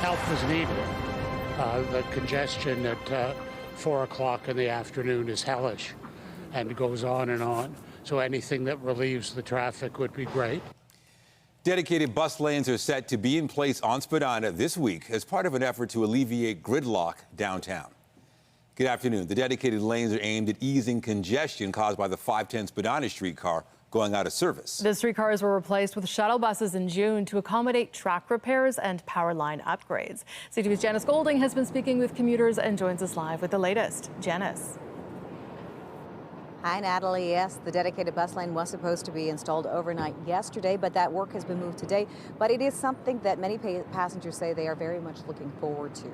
help is needed. The congestion at 4 o'clock in the afternoon is hellish and goes on and on. So anything that relieves the traffic would be great. Dedicated bus lanes are set to be in place on Spadina this week as part of an effort to alleviate gridlock downtown. Good afternoon. The dedicated lanes are aimed at easing congestion caused by the 510 Spadina streetcar going out of service. The streetcars were replaced with shuttle buses in June to accommodate track repairs and power line upgrades. CTV's Janice Golding has been speaking with commuters and joins us live with the latest. Janice. Hi, Natalie. Yes, the dedicated bus lane was supposed to be installed overnight yesterday, but that work has been moved today. But it is something that many passengers say they are very much looking forward to.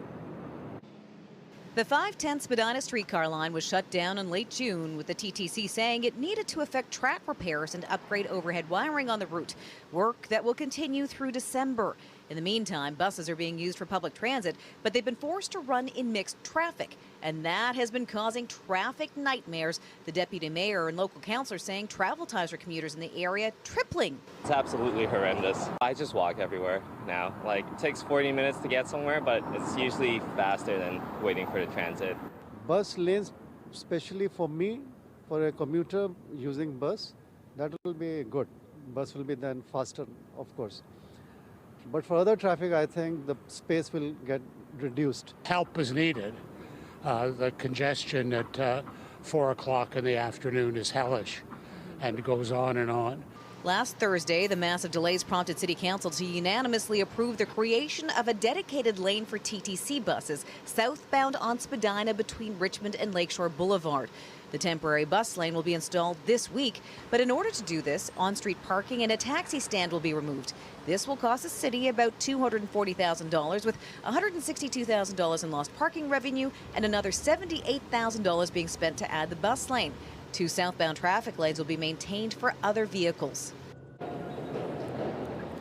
The 510 Spadina streetcar line was shut down in late June, with the TTC saying it needed to effect track repairs and upgrade overhead wiring on the route, work that will continue through December. In the meantime, buses are being used for public transit, but they've been forced to run in mixed traffic, and that has been causing traffic nightmares. The deputy mayor and local councillors saying travel times for commuters in the area tripling. It's absolutely horrendous. I just walk everywhere now. Like, it takes 40 minutes to get somewhere, but it's usually faster than waiting for the transit. Bus lanes, especially for me, for a commuter using bus, that will be good. Bus will be then faster, of course. But for other traffic, I think the space will get reduced. Help is needed. The congestion at 4 o'clock in the afternoon is hellish and goes on and on. Last Thursday, the massive delays prompted City Council to unanimously approve the creation of a dedicated lane for TTC buses southbound on Spadina between Richmond and Lakeshore Boulevard. The temporary bus lane will be installed this week, but in order to do this, on-street parking and a taxi stand will be removed. This will cost the city about $240,000, with $162,000 in lost parking revenue and another $78,000 being spent to add the bus lane. 2 southbound traffic lanes will be maintained for other vehicles.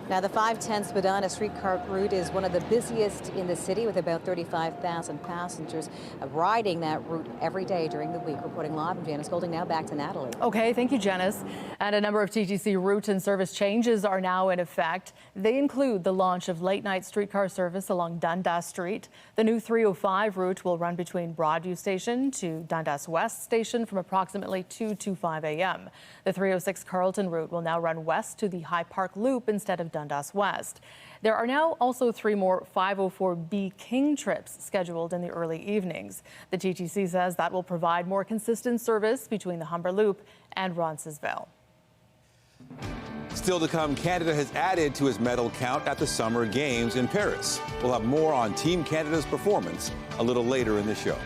Now, the 510 Spadina streetcar route is one of the busiest in the city, with about 35,000 passengers riding that route every day during the week. Reporting live, I'm Janice Golding. Now back to Natalie. Okay, thank you, Janice. And a number of TTC route and service changes are now in effect. They include the launch of late-night streetcar service along Dundas Street. The new 305 route will run between Broadview Station to Dundas West Station from approximately 2 to 5 a.m. The 306 Carlton route will now run west to the High Park Loop instead of Dundas West. There are now also 3 more 504B King trips scheduled in the early evenings. The TTC says that will provide more consistent service between the Humber Loop and Roncesvalles. Still to come, Canada has added to its medal count at the Summer Games in Paris. We'll have more on Team Canada's performance a little later in the show.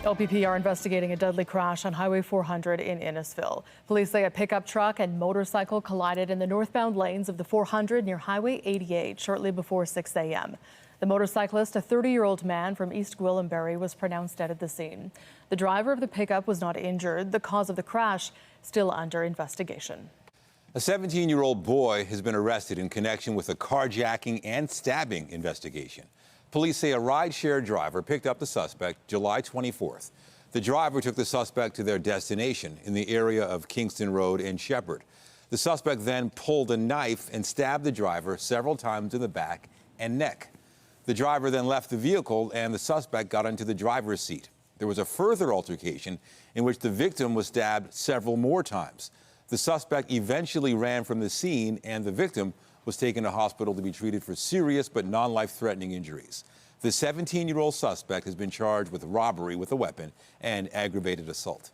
LPP are investigating a deadly crash on Highway 400 in Innisfil. Police say a pickup truck and motorcycle collided in the northbound lanes of the 400 near Highway 88 shortly before 6 a.m. The motorcyclist, a 30-year-old man from East Gwillimbury, was pronounced dead at the scene. The driver of the pickup was not injured. The cause of the crash still under investigation. A 17-year-old boy has been arrested in connection with a carjacking and stabbing investigation. Police say a rideshare driver picked up the suspect July 24th. The driver took the suspect to their destination in the area of Kingston Road and Shepherd. The suspect then pulled a knife and stabbed the driver several times in the back and neck. The driver then left the vehicle and the suspect got into the driver's seat. There was a further altercation in which the victim was stabbed several more times. The suspect eventually ran from the scene and the victim was taken to hospital to be treated for serious but non-life-threatening injuries. The 17-year-old suspect has been charged with robbery with a weapon and aggravated assault.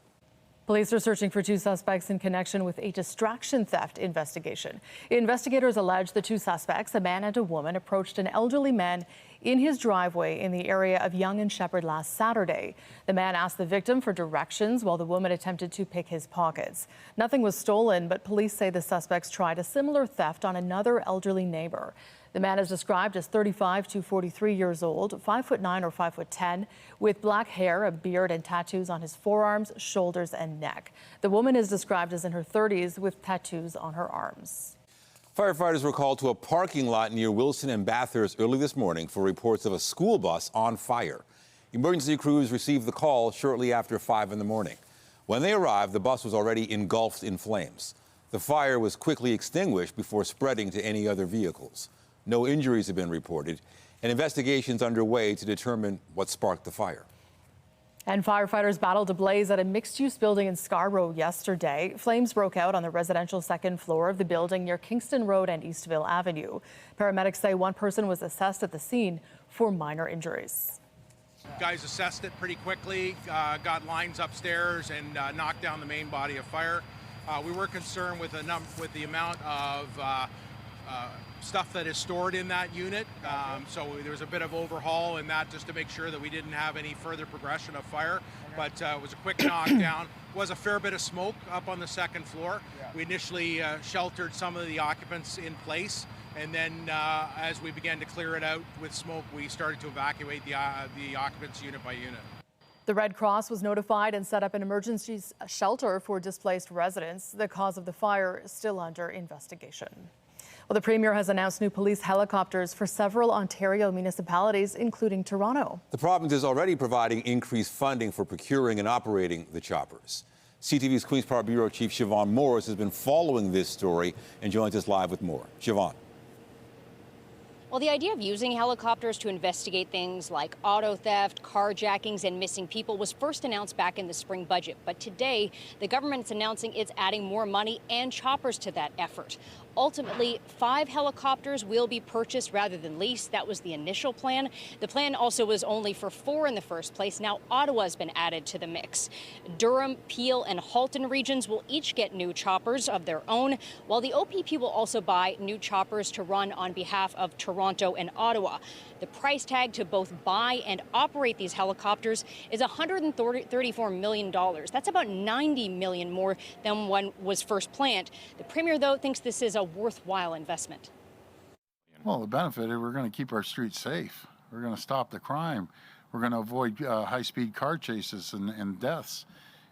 Police are searching for 2 suspects in connection with a distraction theft investigation. Investigators allege the 2 suspects, a man and a woman, approached an elderly man in his driveway in the area of Yonge and Shepherd last Saturday. The man asked the victim for directions while the woman attempted to pick his pockets. Nothing was stolen, but police say the suspects tried a similar theft on another elderly neighbor. The man is described as 35 to 43 years old, 5'9" or 5'10", with black hair, a beard, and tattoos on his forearms, shoulders, and neck. The woman is described as in her 30s with tattoos on her arms. Firefighters were called to a parking lot near Wilson and Bathurst early this morning for reports of a school bus on fire. Emergency crews received the call shortly after 5 in the morning. When they arrived, the bus was already engulfed in flames. The fire was quickly extinguished before spreading to any other vehicles. No injuries have been reported. An investigation's underway to determine what sparked the fire. And firefighters battled a blaze at a mixed-use building in Scarb yesterday. Flames broke out on the residential second floor of the building near Kingston Road and Eastville Avenue. Paramedics say one person was assessed at the scene for minor injuries. Guys assessed it pretty quickly, got lines upstairs and knocked down the main body of fire. We were concerned with the amount of stuff that is stored in that unit, so there was a bit of overhaul in that just to make sure that we didn't have any further progression of fire. But it was a quick knockdown. Was a fair bit of smoke up on the second floor. We initially sheltered some of the occupants in place, and then as we began to clear it out with smoke, we started to evacuate the occupants unit by unit. The Red Cross was notified and set up an emergency shelter for displaced residents. The cause of the fire is still under investigation. Well, the Premier has announced new police helicopters for several Ontario municipalities, including Toronto. The province is already providing increased funding for procuring and operating the choppers. CTV's Queen's Park Bureau Chief Siobhan Morris has been following this story and joins us live with more. Siobhan. Well, the idea of using helicopters to investigate things like auto theft, carjackings, and missing people was first announced back in the spring budget. But today, the government's announcing it's adding more money and choppers to that effort. Ultimately, 5 helicopters will be purchased rather than leased. That was the initial plan. The plan also was only for 4 in the first place. Now Ottawa's been added to the mix. Durham, Peel, and Halton regions will each get new choppers of their own, while the OPP will also buy new choppers to run on behalf of Toronto and Ottawa. The price tag to both buy and operate these helicopters is $134 million. That's about $90 million more than when was first planned. The Premier, though, thinks this is a worthwhile investment. Well, the benefit is we're going to keep our streets safe. We're going to stop the crime. We're going to avoid high-speed car chases and deaths,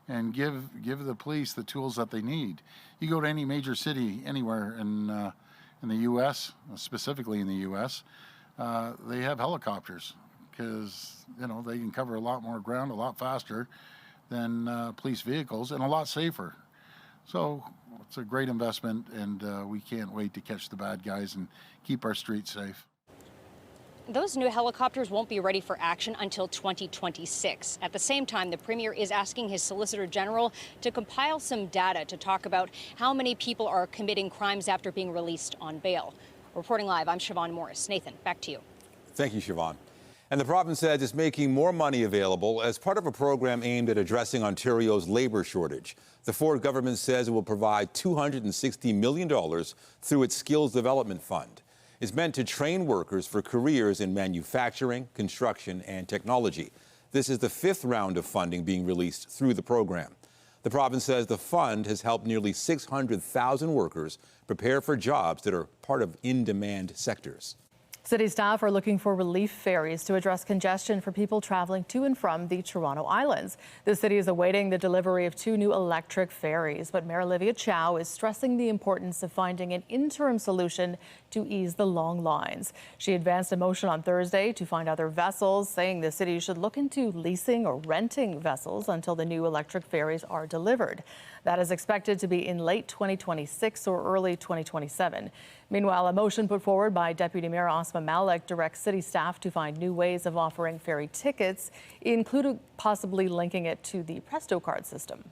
and give the police the tools that they need. You go to any major city anywhere in the U.S., specifically in the U.S., they have helicopters because they can cover a lot more ground a lot faster than police vehicles and a lot safer. So it's a great investment, and we can't wait to catch the bad guys and keep our streets safe. Those new helicopters won't be ready for action until 2026. At the same time, the Premier is asking his Solicitor General to compile some data to talk about how many people are committing crimes after being released on bail. Reporting live, I'm Siobhan Morris. Nathan, back to you. Thank you, Siobhan. And the province says it's making more money available as part of a program aimed at addressing Ontario's labor shortage. The Ford government says it will provide $260 million through its Skills Development Fund. It's meant to train workers for careers in manufacturing, construction, and technology. This is the 5th round of funding being released through the program. The province says the fund has helped nearly 600,000 workers prepare for jobs that are part of in-demand sectors. City staff are looking for relief ferries to address congestion for people traveling to and from the Toronto Islands. The city is awaiting the delivery of 2 new electric ferries, but Mayor Olivia Chow is stressing the importance of finding an interim solution to ease the long lines. She advanced a motion on Thursday to find other vessels, saying the city should look into leasing or renting vessels until the new electric ferries are delivered. That is expected to be in late 2026 or early 2027. Meanwhile, a motion put forward by Deputy Mayor Ausma Malik directs city staff to find new ways of offering ferry tickets, including possibly linking it to the Presto card system.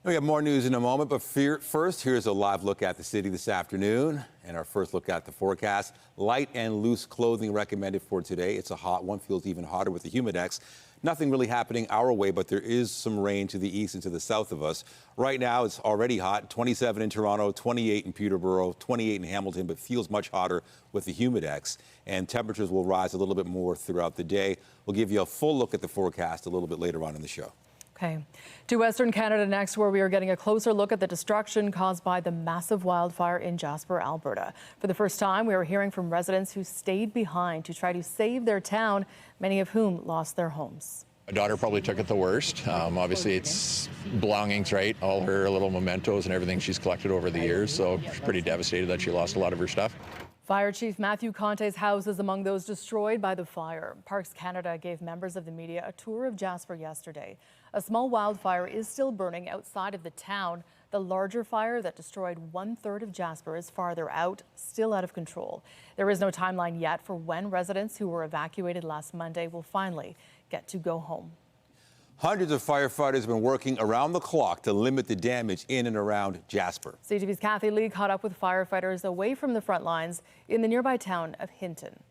We have more news in a moment, but first, here's a live look at the city this afternoon. And our first look at the forecast. Light and loose clothing recommended for today. It's a hot one, feels even hotter with the humidex. Nothing really happening our way, but there is some rain to the east and to the south of us. Right now, it's already hot, 27 in Toronto, 28 in Peterborough, 28 in Hamilton, but feels much hotter with the humidex. And temperatures will rise a little bit more throughout the day. We'll give you a full look at the forecast a little bit later on in the show. Okay. To Western Canada next, where we are getting a closer look at the destruction caused by the massive wildfire in Jasper, Alberta. For the first time, we are hearing from residents who stayed behind to try to save their town, many of whom lost their homes. My daughter probably took it the worst. Obviously, it's belongings, right? All her little mementos and everything she's collected over the years. So she's pretty devastated that she lost a lot of her stuff. Fire Chief Matthew Conte's house is among those destroyed by the fire. Parks Canada gave members of the media a tour of Jasper yesterday. A small wildfire is still burning outside of the town. The larger fire that destroyed 1/3 of Jasper is farther out, still out of control. There is no timeline yet for when residents who were evacuated last Monday will finally get to go home. Hundreds of firefighters have been working around the clock to limit the damage in and around Jasper. CTV's Kathy Lee caught up with firefighters away from the front lines in the nearby town of Hinton.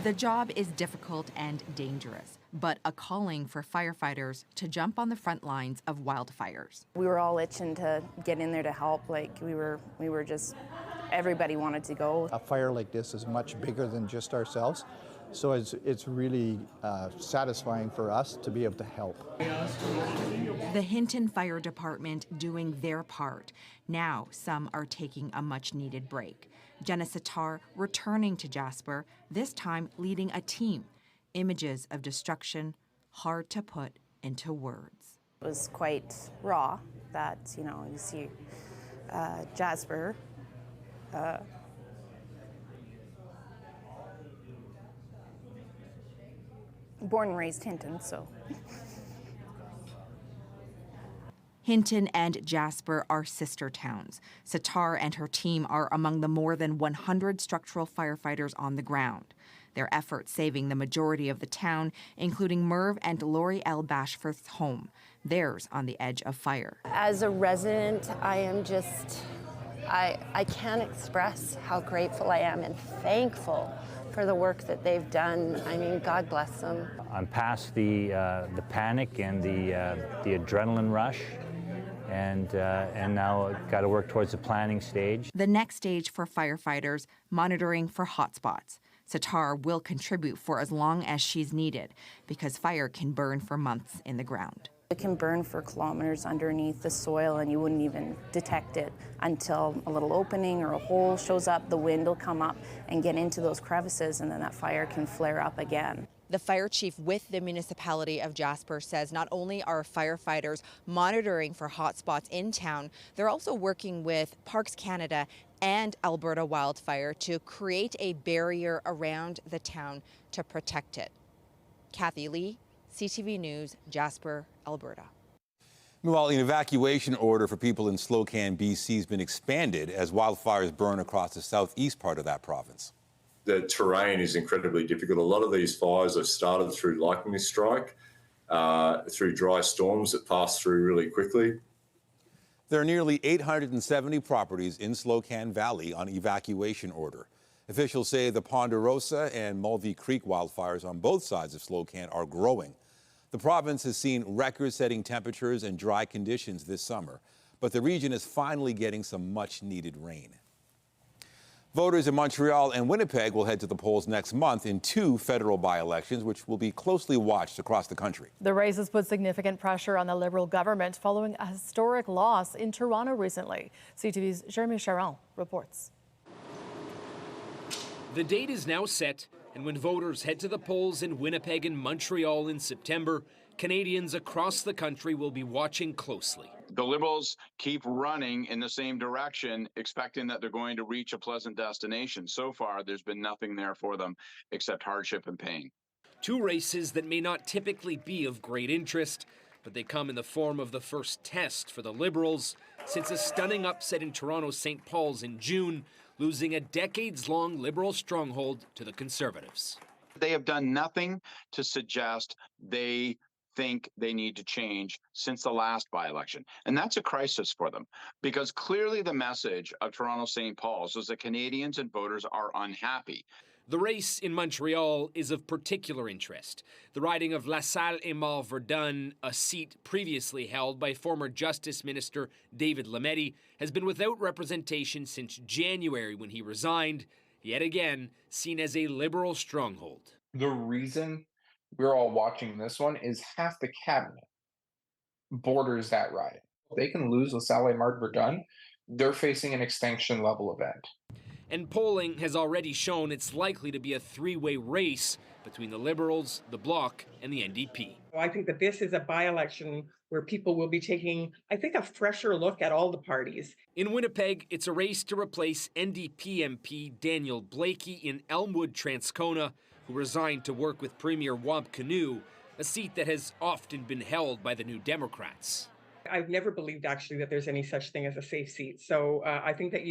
The job is difficult and dangerous, but a calling for firefighters to jump on the front lines of wildfires. We were all itching to get in there to help. Like we were just, everybody wanted to go. A fire like this is much bigger than just ourselves, so it's really satisfying for us to be able to help. The Hinton Fire Department doing their part. Now some are taking a much-needed break. Jenna Sitar returning to Jasper, this time leading a team. Images of destruction hard to put into words. It was quite raw that, you see Jasper born and raised Hinton, so. Hinton and Jasper are sister towns. Sitar and her team are among the more than 100 structural firefighters on the ground. Their efforts saving the majority of the town, including Merv and Lori L. Bashforth's home, theirs on the edge of fire. As a resident, I am just, I can't express how grateful I am and thankful for the work that they've done. I mean, God bless them. I'm past the panic and the adrenaline rush. And now got to work towards the planning stage. The next stage for firefighters, monitoring for hotspots. Sitar will contribute for as long as she's needed because fire can burn for months in the ground. It can burn for kilometers underneath the soil and you wouldn't even detect it until a little opening or a hole shows up. The wind will come up and get into those crevices and then that fire can flare up again. The fire chief with the municipality of Jasper says not only are firefighters monitoring for hotspots in town, they're also working with Parks Canada and Alberta Wildfire to create a barrier around the town to protect it. Kathy Lee, CTV News, Jasper, Alberta. Meanwhile, an evacuation order for people in Slocan, BC has been expanded as wildfires burn across the southeast part of that province. The terrain is incredibly difficult. A lot of these fires have started through lightning strike, through dry storms that pass through really quickly. There are nearly 870 properties in Slocan Valley on evacuation order. Officials say the Ponderosa and Mulvey Creek wildfires on both sides of Slocan are growing. The province has seen record-setting temperatures and dry conditions this summer, but the region is finally getting some much-needed rain. Voters in Montreal and Winnipeg will head to the polls next month in 2 federal by-elections, which will be closely watched across the country. The race has put significant pressure on the Liberal government following a historic loss in Toronto recently. CTV's Jeremy Charon reports. The date is now set, and when voters head to the polls in Winnipeg and Montreal in September, Canadians across the country will be watching closely. The Liberals keep running in the same direction, expecting that they're going to reach a pleasant destination. So far, there's been nothing there for them except hardship and pain. 2 races that may not typically be of great interest, but they come in the form of the first test for the Liberals since a stunning upset in Toronto's St. Paul's in June, losing a decades-long Liberal stronghold to the Conservatives. They have done nothing to suggest they think they need to change since the last by-election. And that's a crisis for them because clearly the message of Toronto St. Paul's was that Canadians and voters are unhappy. The race in Montreal is of particular interest. The riding of La Salle et Verdun, a seat previously held by former Justice Minister David Lametti, has been without representation since January when he resigned, yet again seen as a Liberal stronghold. The reason we're all watching this one is half the cabinet borders that riding. If they can lose La Salle et Verdun, they're facing an extinction level event. And polling has already shown it's likely to be a 3-way race between the Liberals, the Bloc, and the NDP. I think that this is a by-election where people will be taking, I think, a fresher look at all the parties. In Winnipeg, it's a race to replace NDP MP Daniel Blakey in Elmwood, Transcona, who resigned to work with Premier Wamp Canoe, a seat that has often been held by the New Democrats. I've never believed actually that there's any such thing as a safe seat. So I think that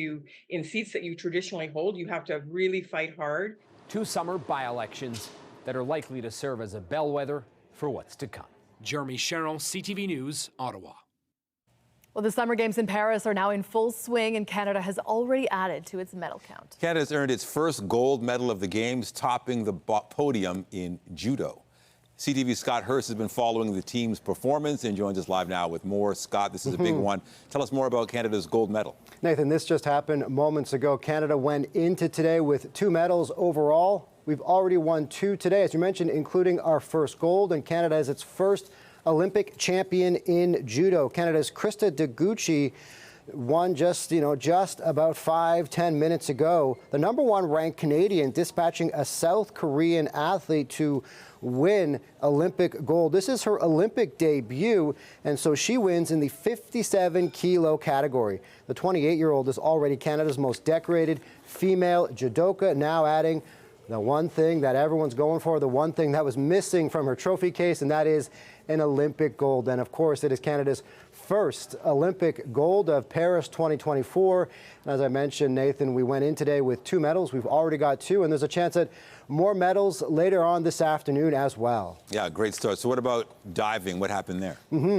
in seats that you traditionally hold, you have to really fight hard. 2 summer by-elections that are likely to serve as a bellwether for what's to come. Jeremy Sharon, CTV News, Ottawa. Well, the Summer Games in Paris are now in full swing, and Canada has already added to its medal count. Canada's earned its first gold medal of the Games, topping the podium in judo. CTV's Scott Hurst has been following the team's performance and joins us live now with more. Scott, this is a big one. Tell us more about Canada's gold medal. Nathan, this just happened moments ago. Canada went into today with 2 medals overall. We've already won 2 today, as you mentioned, including our first gold, and Canada is its first Olympic champion in judo. Canada's Krista Deguchi won just about 5-10 minutes ago. The #1 ranked Canadian dispatching a South Korean athlete to win Olympic gold. This is her Olympic debut, and so she wins in the 57-kilo category. The 28-year-old is already Canada's most decorated female judoka, now adding the one thing that everyone's going for, the one thing that was missing from her trophy case, and that is an Olympic gold. And of course, it is Canada's first Olympic gold of Paris 2024. And as I mentioned, Nathan, we went in today with 2 medals. We've already got 2, and there's a chance at more medals later on this afternoon as well. Yeah, great start. So what about diving? What happened there?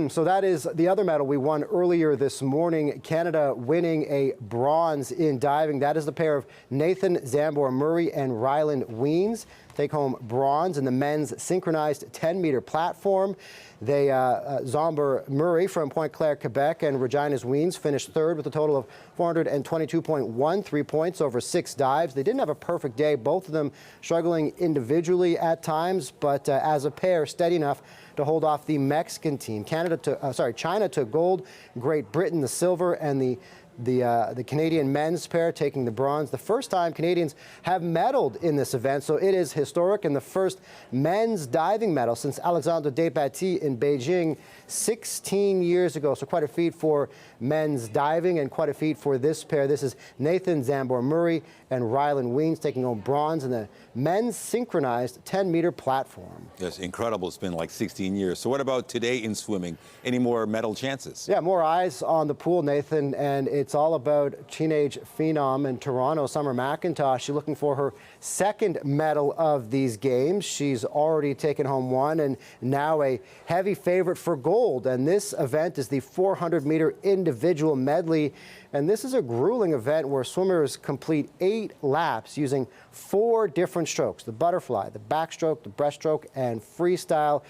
So that is the other medal we won earlier this morning. Canada winning a bronze in diving. That is the pair of Nathan Zambor-Murray and Ryland Weens. Take home bronze in the men's synchronized 10-meter platform. They, Zambor-Murray from Pointe Claire, Quebec, and Regina's Weens finished 3rd with a total of 422.13 points over 6 dives. They didn't have a perfect day, both of them struggling individually at times, but as a pair, steady enough to hold off the Mexican team. China took gold, Great Britain the silver, and the Canadian men's pair taking the bronze. The first time Canadians have medaled in this event, so it is historic, and the first men's diving medal since Alexandre Despatie in Beijing 16 years ago. So quite a feat for men's diving and quite a feat for this pair. This is Nathan Zambor-Murray and Ryland Weens taking home bronze in the men's synchronized 10-meter platform. Yes, incredible. It's been like 16 years. So what about today in swimming? Any more medal chances? Yeah, more eyes on the pool, Nathan, and it's all about teenage phenom in Toronto, Summer McIntosh. She's looking for her 2nd medal of these games. She's already taken home 1 and now a heavy favorite for gold. And this event is the 400-meter individual medley. And this is a grueling event where swimmers complete 8 laps using 4 different strokes: the butterfly, the backstroke, the breaststroke, and freestyle.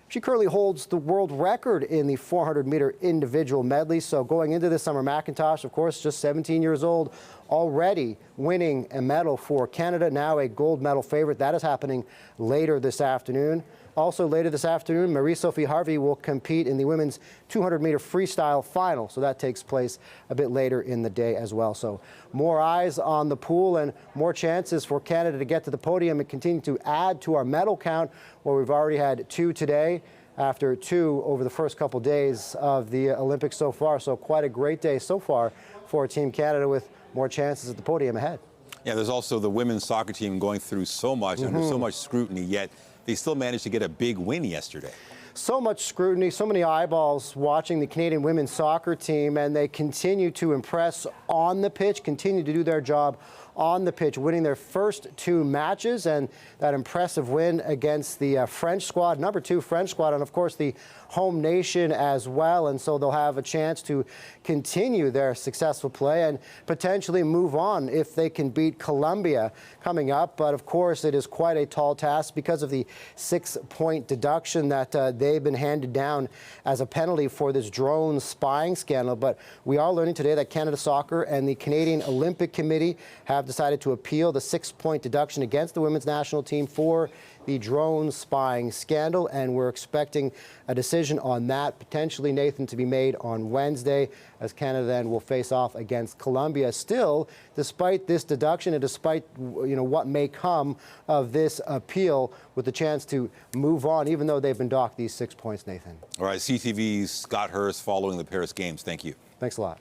She currently holds the world record in the 400-meter individual medley. So going into this, Summer McIntosh, of course, just 17 years old, already winning a medal for Canada, now a gold medal favorite. That is happening later this afternoon. Also later this afternoon, Marie-Sophie Harvey will compete in the women's 200-meter freestyle final. So that takes place a bit later in the day as well. So more eyes on the pool and more chances for Canada to get to the podium and continue to add to our medal count, where we've already had 2 today after 2 over the first couple days of the Olympics so far. So quite a great day so far for Team Canada, with more chances at the podium ahead. Yeah, there's also the women's soccer team going through so much, under so much scrutiny, yet they still managed to get a big win yesterday. So much scrutiny, so many eyeballs watching the Canadian women's soccer team, and they continue to impress on the pitch, continue to do their job on the pitch, winning their first 2 matches, and that impressive win against the French squad, #2 French squad, and of course the home nation as well. And so they'll have a chance to continue their successful play and potentially move on if they can beat Colombia coming up. But of course, it is quite a tall task because of the 6-point deduction that they've been handed down as a penalty for this drone spying scandal. But we are learning today that Canada Soccer and the Canadian Olympic Committee have decided to appeal the 6-point deduction against the women's national team for the drone spying scandal, and we're expecting a decision on that, potentially, Nathan, to be made on Wednesday, as Canada then will face off against Colombia. Still, despite this deduction and despite what may come of this appeal, with the chance to move on, even though they've been docked these 6 points, Nathan. All right, CTV's Scott Hurst following the Paris Games. Thank you. Thanks a lot.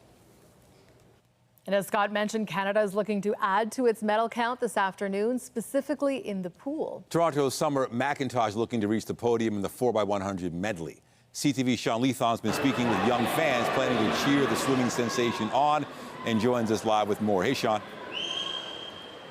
And as Scott mentioned, Canada is looking to add to its medal count this afternoon, specifically in the pool. Toronto's Summer McIntosh looking to reach the podium in the 4x100 medley. CTV's Sean Leathon's been speaking with young fans planning to cheer the swimming sensation on and joins us live with more. Hey, Sean.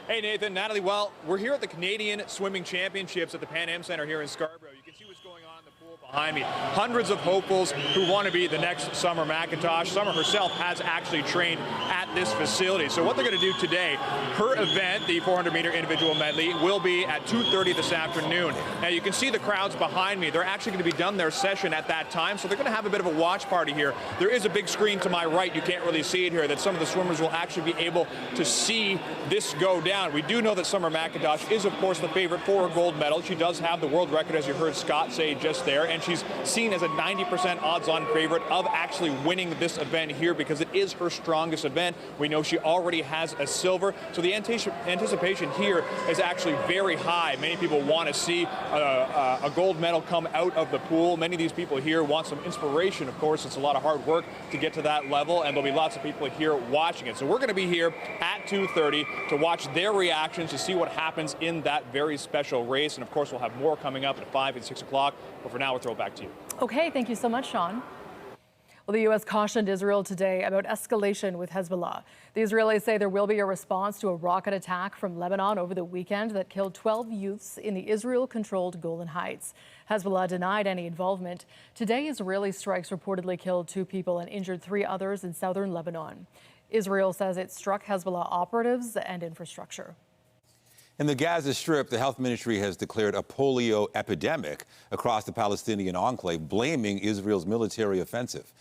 Hey, Nathan, Natalie. Well, we're here at the Canadian Swimming Championships at the Pan Am Centre here in Scarborough. You can see what's going on in the pool behind me. Hundreds of hopefuls who want to be the next Summer McIntosh. Summer herself has actually trained at this facility. So what they're going to do today, her event, the 400-meter individual medley, will be at 2:30 this afternoon. Now, you can see the crowds behind me. They're actually going to be done their session at that time, so they're going to have a bit of a watch party here. There is a big screen to my right. You can't really see it here, that some of the swimmers will actually be able to see this go down. We do know that Summer McIntosh is, of course, the favorite for a gold medal. She does have the world record, as you heard Scott say just there, and she's seen as a 90% odds-on favorite of actually winning this event here because it is her strongest event. We know she already has a silver, so the anticipation here is actually very high. Many people want to see a gold medal come out of the pool. Many of these people here want some inspiration. Of course, it's a lot of hard work to get to that level, and there'll be lots of people here watching it. So we're going to be here at 2:30 to watch their reactions, to see what happens in that very special race. And of course, we'll have more coming up at 5 and 6 o'clock. But for now, we'll throw it back to you. Okay, thank you so much, Sean. Well, the U.S. cautioned Israel today about escalation with Hezbollah. The Israelis say there will be a response to a rocket attack from Lebanon over the weekend that killed 12 youths in the Israel-controlled Golan Heights. Hezbollah denied any involvement. Today, Israeli strikes reportedly killed 2 people and injured 3 others in southern Lebanon. Israel says it struck Hezbollah operatives and infrastructure. In the Gaza Strip, the health ministry has declared a polio epidemic across the Palestinian enclave, blaming Israel's military offensive.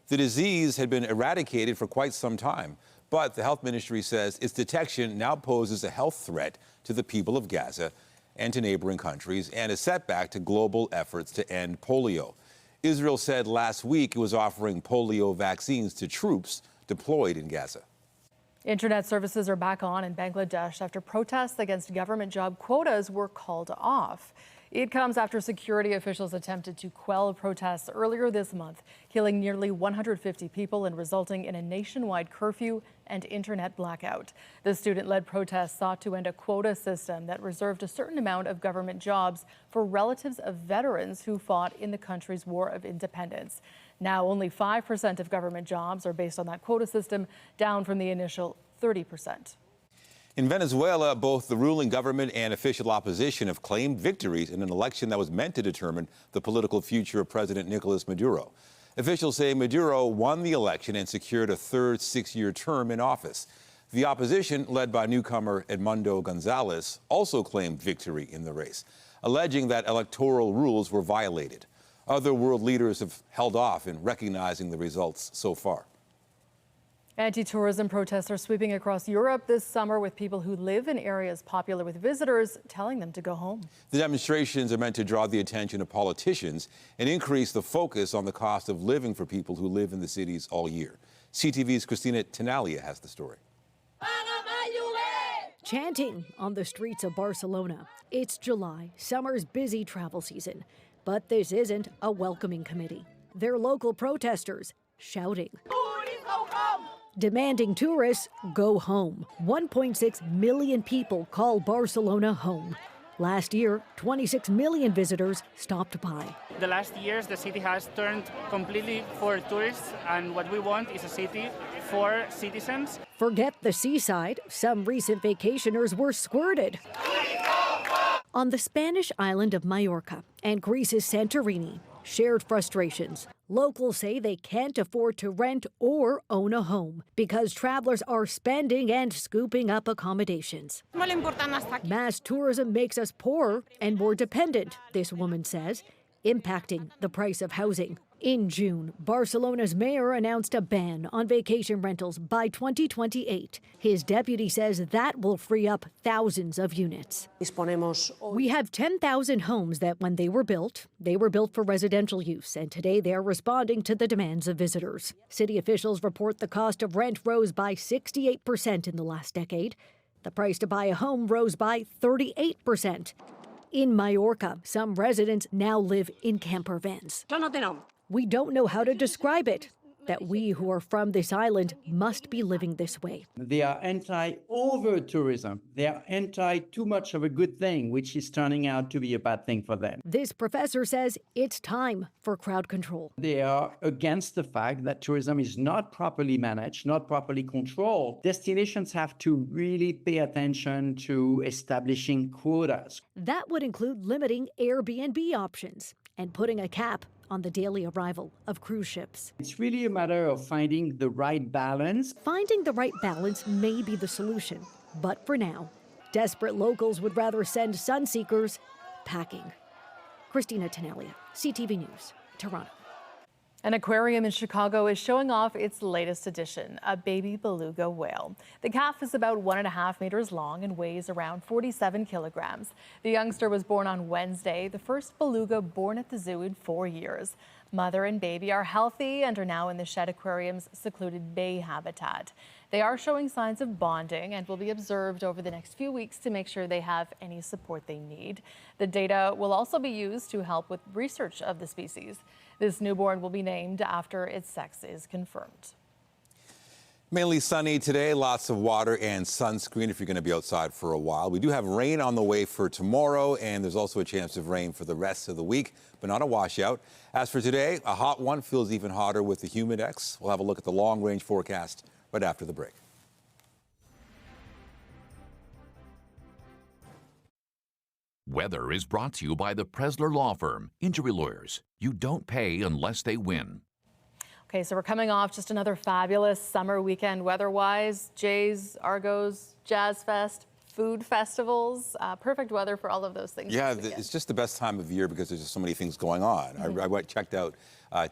The disease had been eradicated for quite some time, but the health ministry says its detection now poses a health threat to the people of Gaza and to neighboring countries, and a setback to global efforts to end polio. Israel said last week it was offering polio vaccines to troops deployed in Gaza. Internet services are back on in Bangladesh after protests against government job quotas were called off. It comes after security officials attempted to quell protests earlier this month, killing nearly 150 people and resulting in a nationwide curfew and internet blackout. The student-led protests sought to end a quota system that reserved a certain amount of government jobs for relatives of veterans who fought in the country's War of Independence. Now, only 5% of government jobs are based on that quota system, down from the initial 30%. In Venezuela, both the ruling government and official opposition have claimed victories in an election that was meant to determine the political future of President Nicolas Maduro. Officials say Maduro won the election and secured a third 6-year term in office. The opposition, led by newcomer Edmundo Gonzalez, also claimed victory in the race, alleging that electoral rules were violated. Other world leaders have held off in recognizing the results so far. Anti-tourism protests are sweeping across Europe this summer, with people who live in areas popular with visitors telling them to go home. The demonstrations are meant to draw the attention of politicians and increase the focus on the cost of living for people who live in the cities all year. CTV's Christina Tenalia has the story. Chanting on the streets of Barcelona. It's July, summer's busy travel season. But this isn't a welcoming committee. They're local protesters shouting, demanding tourists go home. 1.6 million people call Barcelona home. Last year, 26 million visitors stopped by. The last years, the city has turned completely for tourists, and what we want is a city for citizens. Forget the seaside. Some recent vacationers were squirted. On the Spanish island of Majorca and Greece's Santorini, shared frustrations. Locals say they can't afford to rent or own a home because travelers are spending and scooping up accommodations. Mass tourism makes us poorer and more dependent, this woman says, impacting the price of housing. In June, Barcelona's mayor announced a ban on vacation rentals by 2028. His deputy says that will free up thousands of units. We have 10,000 homes that when they were built for residential use, and today they're responding to the demands of visitors. City officials report the cost of rent rose by 68% in the last decade. The price to buy a home rose by 38%. In Majorca, some residents now live in camper vans. We don't know how to describe it. that we who are from this island must be living this way. They are anti-over-tourism. They are anti-too much of a good thing, which is turning out to be a bad thing for them. This professor says it's time for crowd control. They are against the fact that tourism is not properly managed, not properly controlled. Destinations have to really pay attention to establishing quotas. That would include limiting Airbnb options and putting a cap on the daily arrival of cruise ships. It's really a matter of finding the right balance. Finding the right balance may be the solution, but for now, desperate locals would rather send sunseekers packing. Christina Tenelia, CTV News, Toronto. An aquarium in Chicago is showing off its latest addition, a baby beluga whale. The calf is about 1.5 meters long and weighs around 47 kilograms. The youngster was born on Wednesday, the first beluga born at the zoo in 4 years. Mother and baby are healthy and are now in the Shed Aquarium's secluded bay habitat. They are showing signs of bonding and will be observed over the next few weeks to make sure they have any support they need. The data will also be used to help with research of the species. This newborn will be named after its sex is confirmed. Mainly sunny today, lots of water and sunscreen if you're going to be outside for a while. We do have rain on the way for tomorrow, and there's also a chance of rain for the rest of the week, but not a washout. As for today, a hot one feels even hotter with the humidex. We'll have a look at the long-range forecast right after the break. Weather is brought to you by the Presler Law Firm. Injury lawyers. You don't pay unless they win. Okay, so we're coming off just another fabulous summer weekend weather-wise. Jays, Argos, Jazz Fest, food festivals, perfect weather for all of those things. Yeah, it's just the best time of year because there's just so many things going on. I checked out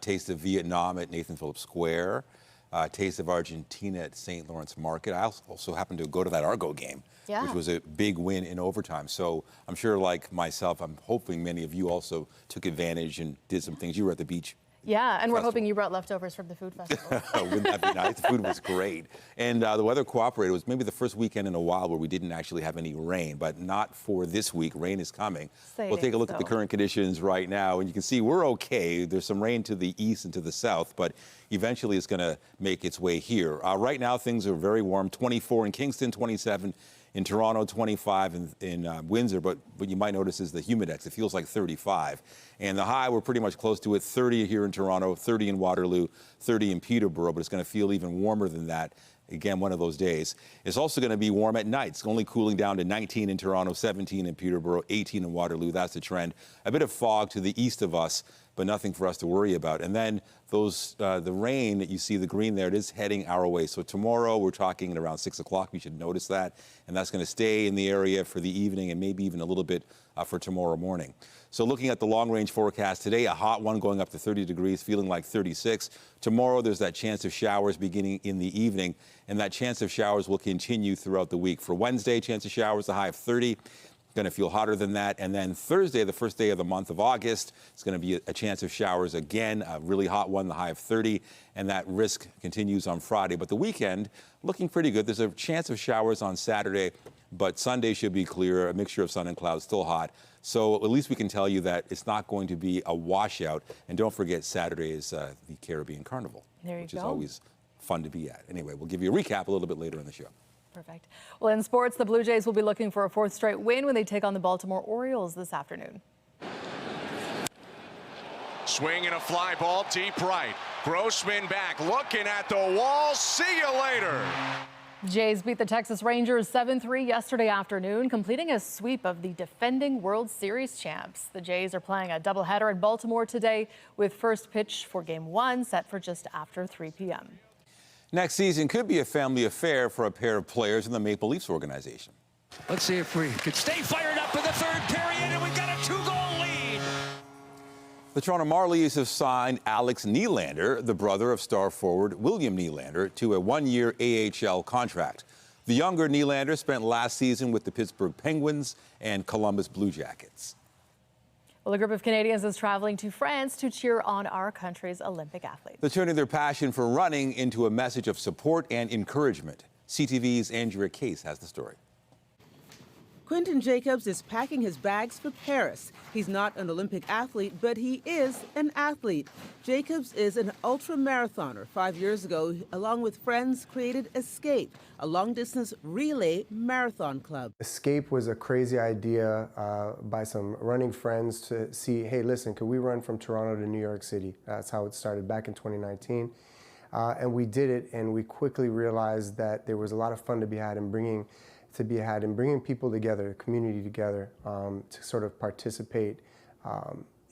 Taste of Vietnam at Nathan Phillips Square, Taste of Argentina at St. Lawrence Market. I also happened to go to that Argo game, which was a big win in overtime. So I'm sure, like myself, I'm hoping many of you also took advantage and did some things. You were at the beach. Yeah, and we're hoping you brought leftovers from the food festival. Wouldn't that be nice? The food was great. And the weather cooperated. It was maybe the first weekend in a while where we didn't actually have any rain, but not for this week. Rain is coming. We'll take a look at the current conditions right now, and you can see we're okay. There's some rain to the east and to the south, but eventually it's going to make its way here. Right now, things are very warm. 24 in Kingston, 27 in Toronto, 25 in Windsor, but what you might notice is the humidex. It feels like 35. And the high, we're pretty much close to it, 30 here in Toronto, 30 in Waterloo, 30 in Peterborough, but it's going to feel even warmer than that. Again, one of those days. It's also going to be warm at night. It's only cooling down to 19 in Toronto, 17 in Peterborough, 18 in Waterloo. That's the trend. A bit of fog to the east of us, but nothing for us to worry about. And then the rain that you see, the green there, it is heading our way. So tomorrow we're talking at around 6 o'clock. We should notice that. And that's going to stay in the area for the evening and maybe even a little bit for tomorrow morning. So looking at the long-range forecast today, a hot one going up to 30 degrees, feeling like 36. Tomorrow, there's that chance of showers beginning in the evening, and that chance of showers will continue throughout the week. For Wednesday, chance of showers, a high of 30. Going to feel hotter than that. And then Thursday, the first day of the month of August, it's going to be a chance of showers again, a really hot one, the high of 30. And that risk continues on Friday. But the weekend, looking pretty good. There's a chance of showers on Saturday, but Sunday should be clear, a mixture of sun and clouds, still hot. So at least we can tell you that it's not going to be a washout. And don't forget, Saturday is the Caribbean Carnival, which is always fun to be at. Anyway, we'll give you a recap a little bit later in the show. Perfect. Well, in sports, the Blue Jays will be looking for a fourth straight win when they take on the Baltimore Orioles this afternoon. Swing and a fly ball deep right. Grossman back, looking at the wall. See you later. Jays beat the Texas Rangers 7-3 yesterday afternoon, completing a sweep of the defending World Series champs. The Jays are playing a doubleheader in Baltimore today with first pitch for Game 1 set for just after 3 p.m. Next season could be a family affair for a pair of players in the Maple Leafs organization. Let's see if we could stay fired up in the third period, and we've got a 2-goal lead. The Toronto Marlies have signed Alex Nylander, the brother of star forward William Nylander, to a one-year AHL contract. The younger Nylander spent last season with the Pittsburgh Penguins and Columbus Blue Jackets. Well, a group of Canadians is traveling to France to cheer on our country's Olympic athletes. They're turning their passion for running into a message of support and encouragement. CTV's Andrea Case has the story. Quentin Jacobs is packing his bags for Paris. He's not an Olympic athlete, but he is an athlete. Jacobs is an ultra-marathoner. 5 years ago, along with friends, created Escape, a long-distance relay marathon club. Escape was a crazy idea by some running friends to see, hey, listen, could we run from Toronto to New York City? That's how it started back in 2019. And we did it, and we quickly realized that there was a lot of fun to be had in bringing people together, the community together, to sort of participate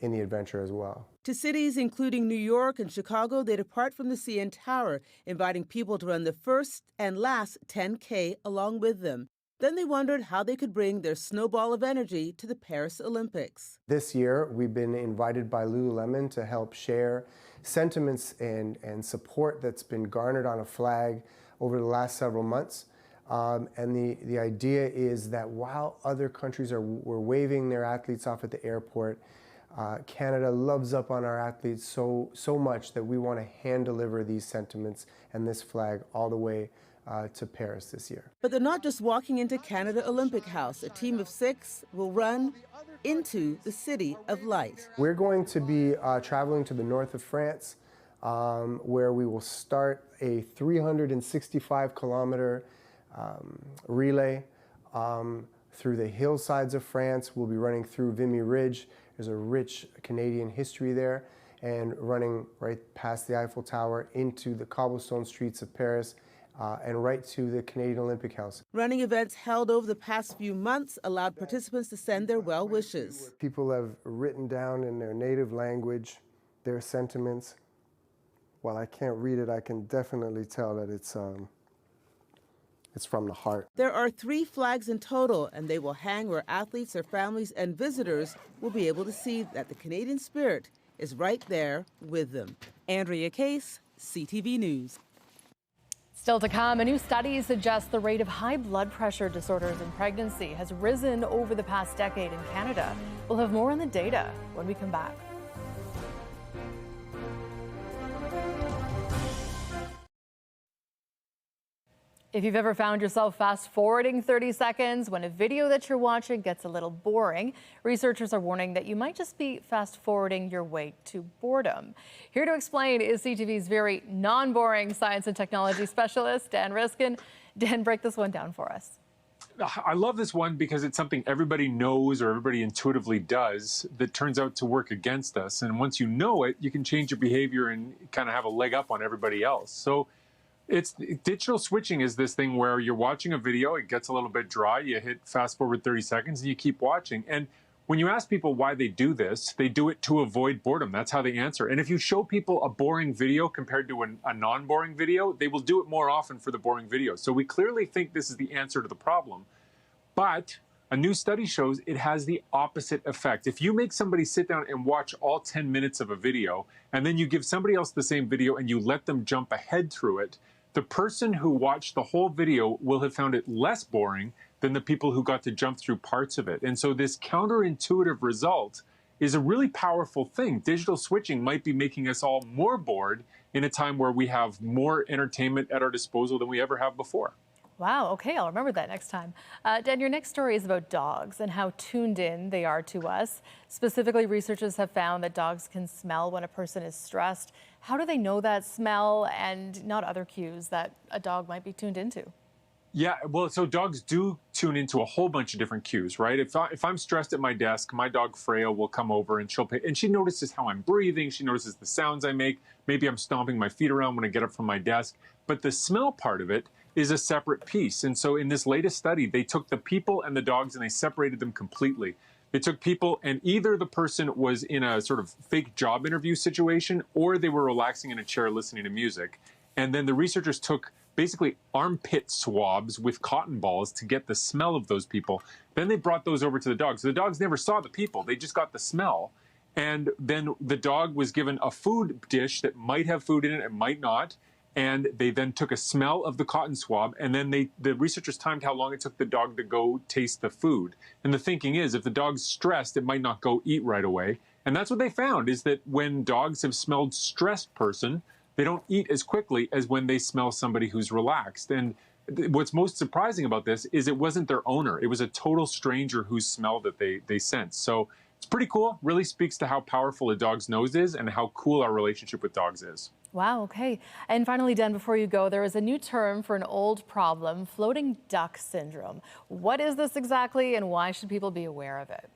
in the adventure as well. To cities including New York and Chicago, they depart from the CN Tower, inviting people to run the first and last 10K along with them. Then they wondered how they could bring their snowball of energy to the Paris Olympics. This year, we've been invited by Lululemon to help share sentiments and support that's been garnered on a flag over the last several months. And the idea is that while other countries were waving their athletes off at the airport, Canada loves up on our athletes so much that we want to hand deliver these sentiments and this flag all the way to Paris this year. But they're not just walking into Canada Olympic House. A team of 6 will run into the City of Light. We're going to be traveling to the north of France, where we will start a 365-kilometer relay through the hillsides of France. We'll be running through Vimy Ridge. There's a rich Canadian history there, and running right past the Eiffel Tower into the cobblestone streets of Paris and right to the Canadian Olympic House. Running events held over the past few months allowed participants to send their well wishes. People have written down in their native language their sentiments. While I can't read it, I can definitely tell that it's from the heart. There are 3 flags in total, and they will hang where athletes, their families, and visitors will be able to see that the Canadian spirit is right there with them. Andrea Case, CTV News. Still to come, a new study suggests the rate of high blood pressure disorders in pregnancy has risen over the past decade in Canada. We'll have more on the data when we come back. If you've ever found yourself fast-forwarding 30 seconds when a video that you're watching gets a little boring, researchers are warning that you might just be fast-forwarding your way to boredom. Here to explain is CTV's very non-boring science and technology specialist, Dan Riskin. Dan, break this one down for us. I love this one because it's something everybody knows or everybody intuitively does that turns out to work against us. And once you know it, you can change your behavior and kind of have a leg up on everybody else. So digital switching is this thing where you're watching a video, it gets a little bit dry, you hit fast forward 30 seconds and you keep watching. And when you ask people why they do this, they do it to avoid boredom. That's how they answer. And if you show people a boring video compared to a non-boring video, they will do it more often for the boring video. So we clearly think this is the answer to the problem. But a new study shows it has the opposite effect. If you make somebody sit down and watch all 10 minutes of a video, and then you give somebody else the same video and you let them jump ahead through it, the person who watched the whole video will have found it less boring than the people who got to jump through parts of it. And so this counterintuitive result is a really powerful thing. Digital switching might be making us all more bored in a time where we have more entertainment at our disposal than we ever have before. Wow, okay, I'll remember that next time. Dan, your next story is about dogs and how tuned in they are to us. Specifically, researchers have found that dogs can smell when a person is stressed. How do they know that smell and not other cues that a dog might be tuned into? Yeah, well, so dogs do tune into a whole bunch of different cues, right? If I'm stressed at my desk, my dog Freya will come over and she notices how I'm breathing. She notices the sounds I make. Maybe I'm stomping my feet around when I get up from my desk. But the smell part of it is a separate piece. And so in this latest study, they took the people and the dogs and they separated them completely. They took people and either the person was in a sort of fake job interview situation or they were relaxing in a chair listening to music. And then the researchers took basically armpit swabs with cotton balls to get the smell of those people. Then they brought those over to the dogs. The dogs never saw the people. They just got the smell. And then the dog was given a food dish that might have food in it and might not. And they then took a smell of the cotton swab, and then the researchers timed how long it took the dog to go taste the food. And the thinking is, if the dog's stressed, it might not go eat right away. And that's what they found, is that when dogs have smelled stressed person, they don't eat as quickly as when they smell somebody who's relaxed. And what's most surprising about this is it wasn't their owner. It was a total stranger whose smell that they sensed. So it's pretty cool. Really speaks to how powerful a dog's nose is and how cool our relationship with dogs is. Wow, okay. And finally, Dan, before you go, there is a new term for an old problem, floating duck syndrome. What is this exactly, and why should people be aware of it?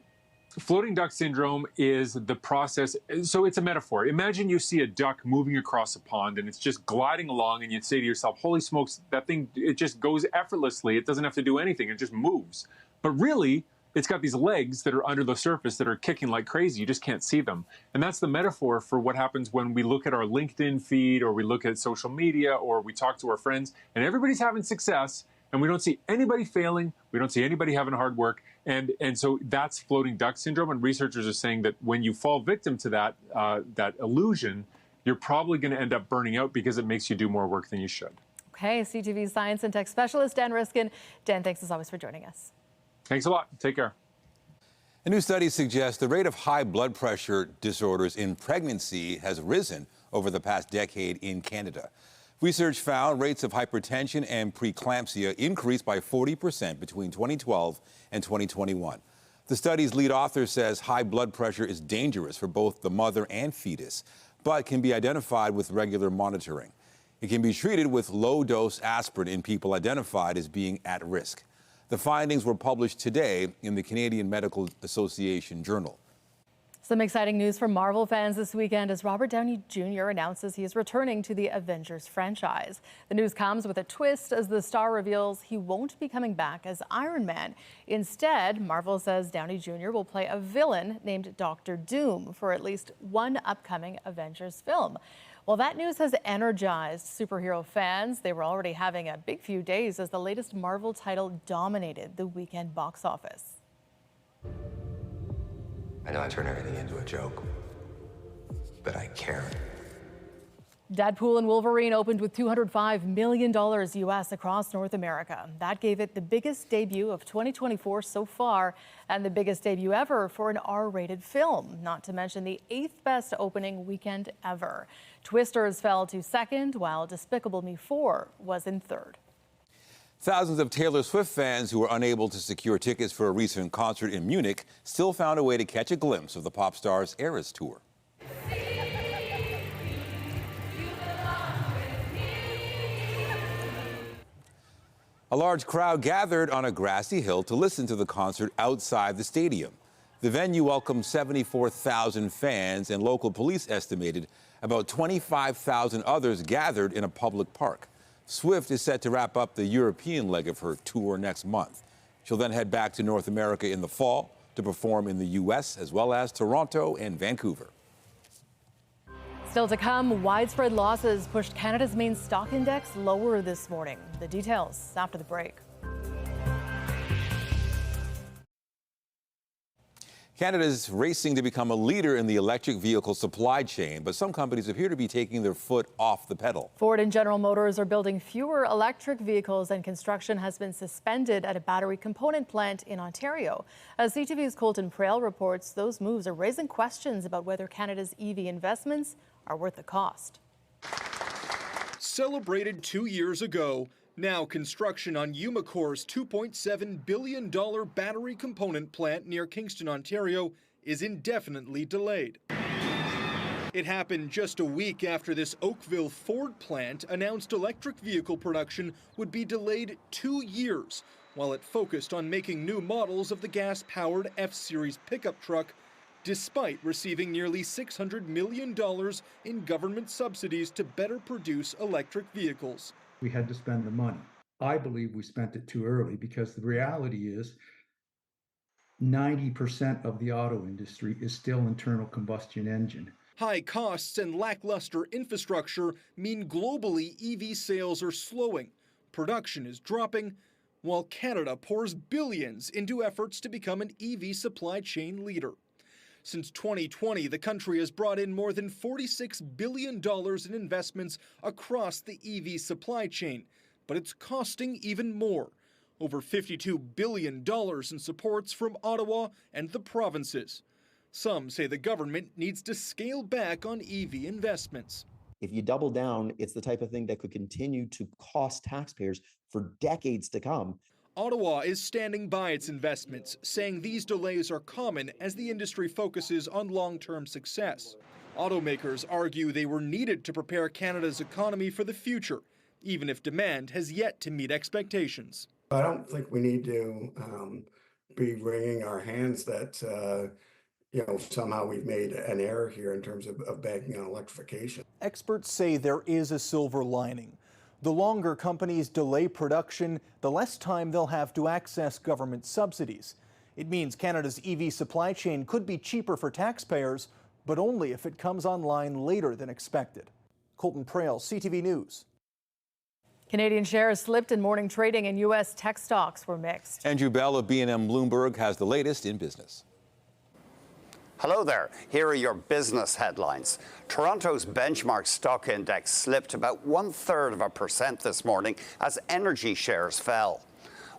Floating duck syndrome is the process. So it's a metaphor. Imagine you see a duck moving across a pond and it's just gliding along, and you say to yourself, holy smokes, that thing, it just goes effortlessly. It doesn't have to do anything. It just moves. But really, it's got these legs that are under the surface that are kicking like crazy. You just can't see them. And that's the metaphor for what happens when we look at our LinkedIn feed, or we look at social media, or we talk to our friends, and everybody's having success, and we don't see anybody failing. We don't see anybody having hard work. And so that's floating duck syndrome. And researchers are saying that when you fall victim to that, that illusion, you're probably going to end up burning out because it makes you do more work than you should. Okay, CTV Science and Tech Specialist Dan Riskin. Dan, thanks as always for joining us. Thanks a lot. Take care. A new study suggests the rate of high blood pressure disorders in pregnancy has risen over the past decade in Canada. Research found rates of hypertension and preeclampsia increased by 40% between 2012 and 2021. The study's lead author says high blood pressure is dangerous for both the mother and fetus, but can be identified with regular monitoring. It can be treated with low-dose aspirin in people identified as being at risk. The findings were published today in the Canadian Medical Association Journal. Some exciting news for Marvel fans this weekend as Robert Downey Jr. announces he is returning to the Avengers franchise. The news comes with a twist as the star reveals he won't be coming back as Iron Man. Instead, Marvel says Downey Jr. will play a villain named Dr. Doom for at least one upcoming Avengers film. Well, that news has energized superhero fans. They were already having a big few days as the latest Marvel title dominated the weekend box office. I know I turn everything into a joke, but I care. Deadpool and Wolverine opened with $205 million US across North America. That gave it the biggest debut of 2024 so far and the biggest debut ever for an R-rated film, not to mention the 8th best opening weekend ever. Twisters fell to second, while Despicable Me 4 was in third. Thousands of Taylor Swift fans who were unable to secure tickets for a recent concert in Munich still found a way to catch a glimpse of the pop star's Eras tour. A large crowd gathered on a grassy hill to listen to the concert outside the stadium. The venue welcomed 74,000 fans, and local police estimated about 25,000 others gathered in a public park. Swift is set to wrap up the European leg of her tour next month. She'll then head back to North America in the fall to perform in the U.S. as well as Toronto and Vancouver. Still to come, widespread losses pushed Canada's main stock index lower this morning. The details after the break. Canada is racing to become a leader in the electric vehicle supply chain, but some companies appear to be taking their foot off the pedal. Ford and General Motors are building fewer electric vehicles, and construction has been suspended at a battery component plant in Ontario. As CTV's Colton Prale reports, those moves are raising questions about whether Canada's EV investments are worth the cost. Celebrated 2 years ago, now construction on Umicore's $2.7 billion battery component plant near Kingston, Ontario is indefinitely delayed. It happened just a week after this Oakville Ford plant announced electric vehicle production would be delayed 2 years while it focused on making new models of the gas-powered F-Series pickup truck, despite receiving nearly $600 million in government subsidies to better produce electric vehicles. We had to spend the money. I believe we spent it too early because the reality is 90% of the auto industry is still internal combustion engine. High costs and lackluster infrastructure mean globally EV sales are slowing, production is dropping, while Canada pours billions into efforts to become an EV supply chain leader. Since 2020, the country has brought in more than $46 billion in investments across the EV supply chain, but it's costing even more. Over $52 billion in supports from Ottawa and the provinces. Some say the government needs to scale back on EV investments. If you double down, it's the type of thing that could continue to cost taxpayers for decades to come. Ottawa is standing by its investments, saying these delays are common as the industry focuses on long-term success. Automakers argue they were needed to prepare Canada's economy for the future, even if demand has yet to meet expectations. I don't think we need to be wringing our hands that somehow we've made an error here in terms of banking on electrification. Experts say there is a silver lining. The longer companies delay production, the less time they'll have to access government subsidies. It means Canada's EV supply chain could be cheaper for taxpayers, but only if it comes online later than expected. Colton Prail, CTV News. Canadian shares slipped in morning trading and U.S. tech stocks were mixed. Andrew Bell of B&M Bloomberg has the latest in business. Hello there. Here are your business headlines. Toronto's benchmark stock index slipped about 1/3% this morning as energy shares fell.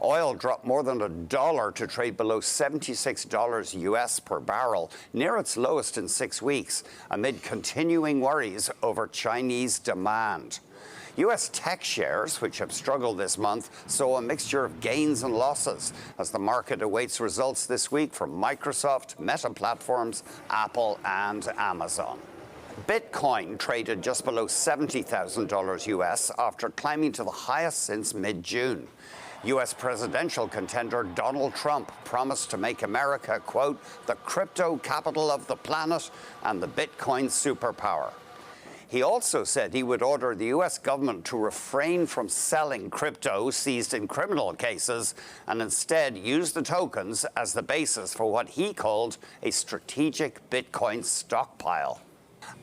Oil dropped more than $1 to trade below $76 US per barrel, near its lowest in 6 weeks, amid continuing worries over Chinese demand. U.S. tech shares, which have struggled this month, saw a mixture of gains and losses as the market awaits results this week from Microsoft, Meta Platforms, Apple, and Amazon. Bitcoin traded just below $70,000 US after climbing to the highest since mid-June. U.S. presidential contender Donald Trump promised to make America, quote, the crypto capital of the planet and the Bitcoin superpower. He also said he would order the U.S. government to refrain from selling crypto seized in criminal cases and instead use the tokens as the basis for what he called a strategic Bitcoin stockpile.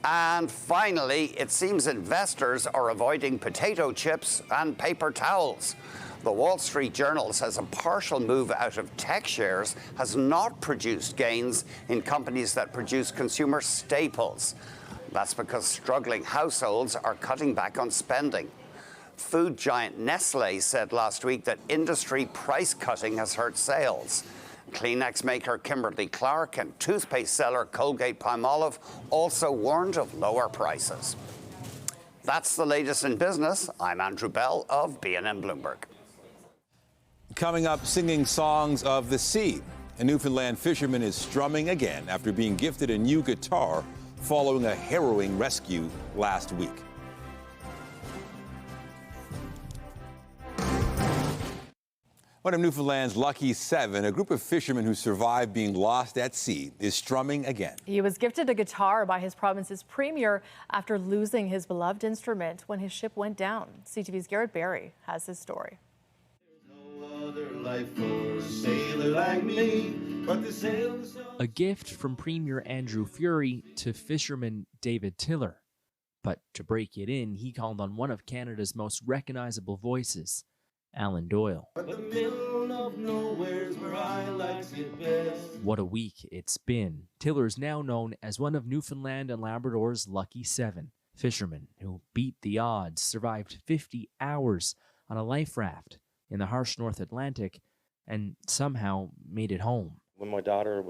And finally, it seems investors are avoiding potato chips and paper towels. The Wall Street Journal says a partial move out of tech shares has not produced gains in companies that produce consumer staples. That's because struggling households are cutting back on spending. Food giant Nestlé said last week that industry price cutting has hurt sales. Kleenex maker Kimberly-Clark and toothpaste seller Colgate-Palmolive also warned of lower prices. That's the latest in business. I'm Andrew Bell of B&M Bloomberg. Coming up, singing songs of the sea. A Newfoundland fisherman is strumming again after being gifted a new guitar following a harrowing rescue last week. One of Newfoundland's lucky 7, a group of fishermen who survived being lost at sea, is strumming again. He was gifted a guitar by his province's premier after losing his beloved instrument when his ship went down. CTV's Garrett Barry has his story. A gift from Premier Andrew Furey to fisherman David Tiller. But to break it in, he called on one of Canada's most recognizable voices, Alan Doyle. What a week it's been. Tiller's now known as one of Newfoundland and Labrador's lucky 7 fishermen who beat the odds, survived 50 hours on a life raft in the harsh North Atlantic, and somehow made it home. When my daughter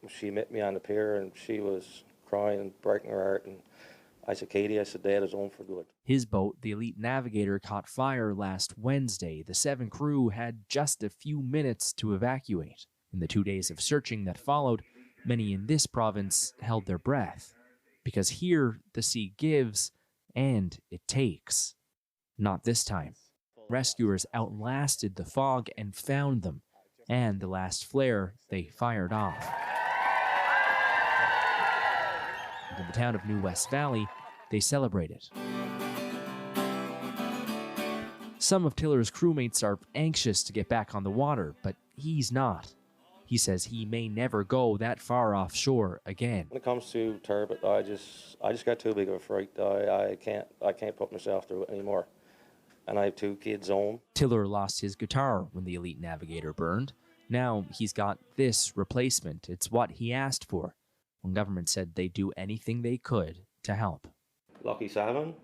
she met me on the pier and she was crying and breaking her heart, and I said, Katie, I said, Dad is home for good. His boat, the Elite Navigator, caught fire last Wednesday. The 7 crew had just a few minutes to evacuate. In the 2 days of searching that followed, many in this province held their breath. Because here, the sea gives and it takes. Not this time. Rescuers outlasted the fog and found them, and the last flare they fired off. In the town of New West Valley, they celebrated. Some of Tiller's crewmates are anxious to get back on the water, but he's not. He says he may never go that far offshore again. When it comes to turbot, I just got too big of a fright. I can't put myself through it anymore. And I have 2 kids home. Tiller lost his guitar when the Elite Navigator burned. Now he's got this replacement. It's what he asked for when government said they'd do anything they could to help. Lucky 7,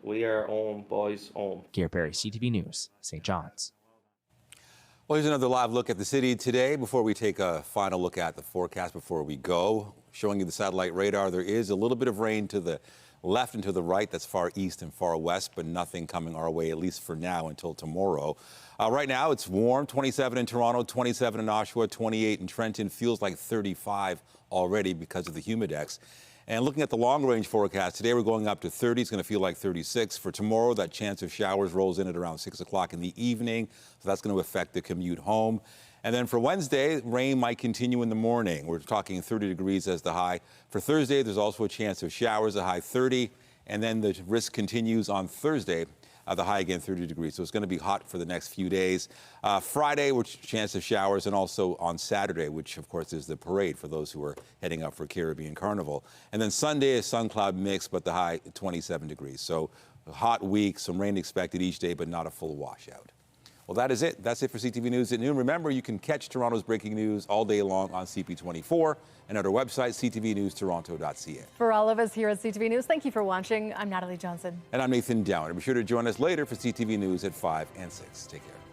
we are home, boys, home. Garrett Barry, CTV News, St. John's. Well, here's another live look at the city today before we take a final look at the forecast before we go. Showing you the satellite radar, there is a little bit of rain to the left and to the right. That's far east and far west, but nothing coming our way, at least for now, until tomorrow. Right now, it's warm, 27 in Toronto, 27 in Oshawa, 28 in Trenton. Feels like 35 already because of the humidex. And looking at the long-range forecast, today we're going up to 30. It's going to feel like 36. For tomorrow, that chance of showers rolls in at around 6 o'clock in the evening. So that's going to affect the commute home. And then for Wednesday, rain might continue in the morning. We're talking 30 degrees as the high. For Thursday, there's also a chance of showers, a high 30. And then the risk continues on Thursday. The high again, 30 degrees. So it's going to be hot for the next few days. Friday, which chance of showers, and also on Saturday, which of course is the parade for those who are heading up for Caribbean Carnival. And then Sunday, a sun cloud mix, but the high 27 degrees. So a hot week, some rain expected each day, but not a full washout. Well, that is it. That's it for CTV News at noon. Remember, you can catch Toronto's breaking news all day long on CP24 and at our website, ctvnewstoronto.ca. For all of us here at CTV News, thank you for watching. I'm Natalie Johnson. And I'm Nathan Downer. Be sure to join us later for CTV News at 5 and 6. Take care.